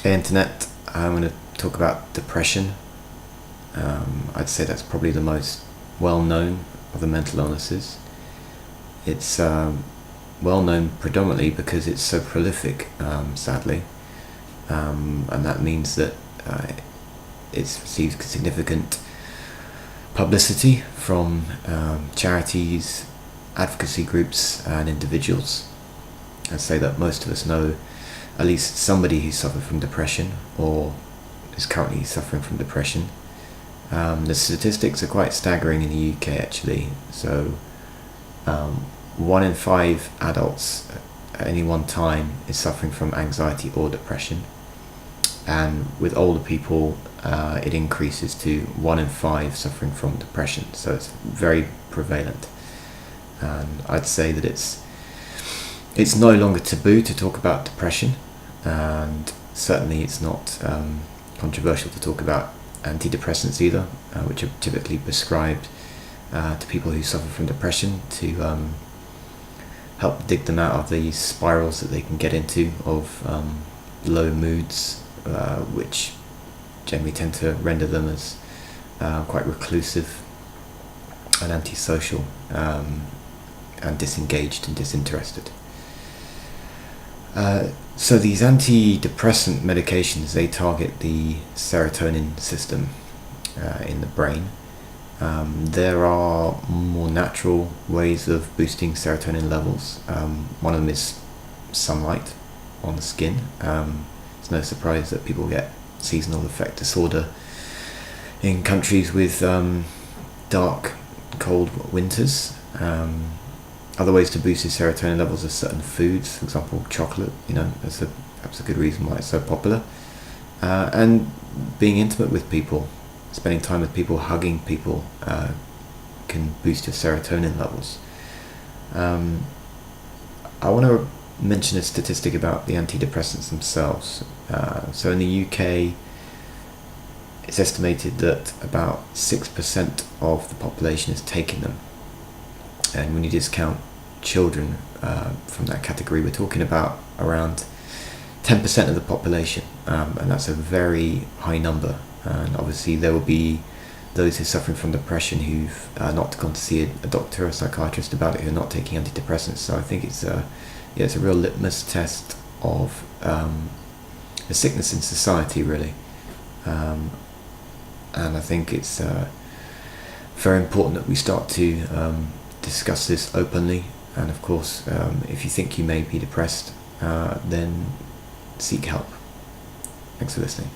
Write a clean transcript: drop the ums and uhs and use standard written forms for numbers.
Hey Internet, I'm going to talk about depression. I'd say that's probably the most well known of the mental illnesses. It's well known predominantly because it's so prolific, sadly, and that means that it's received significant publicity from charities, advocacy groups, and individuals. I'd say that most of us know at least somebody who's suffered from depression or is currently suffering from depression. The statistics are quite staggering in the UK actually. So 1 in 5 adults at any one time is suffering from anxiety or depression, and with older people it increases to 1 in 5 suffering from depression. So it's very prevalent, and I'd say that it's no longer taboo to talk about depression, and certainly it's not controversial to talk about antidepressants either, which are typically prescribed to people who suffer from depression to help dig them out of these spirals that they can get into of low moods, which generally tend to render them as quite reclusive and antisocial, and disengaged and disinterested. So these antidepressant medications, they target the serotonin system in the brain. There are more natural ways of boosting serotonin levels. One of them is sunlight on the skin. It's no surprise that people get seasonal affect disorder in countries with dark, cold winters. Other ways to boost your serotonin levels are certain foods, for example chocolate, that's perhaps a good reason why it's so popular. And being intimate with people, spending time with people, hugging people, can boost your serotonin levels. I want to mention a statistic about the antidepressants themselves. So in the UK, it's estimated that about 6% of the population is taking them. And when you discount children from that category, we're talking about around 10% of the population, and that's a very high number. And obviously there will be those who are suffering from depression who've not gone to see a doctor or a psychiatrist about it, who are not taking antidepressants. So I think it's a real litmus test of a sickness in society, really. And I think it's very important that we start to discuss this openly. And of course, if you think you may be depressed, then seek help. Thanks for listening.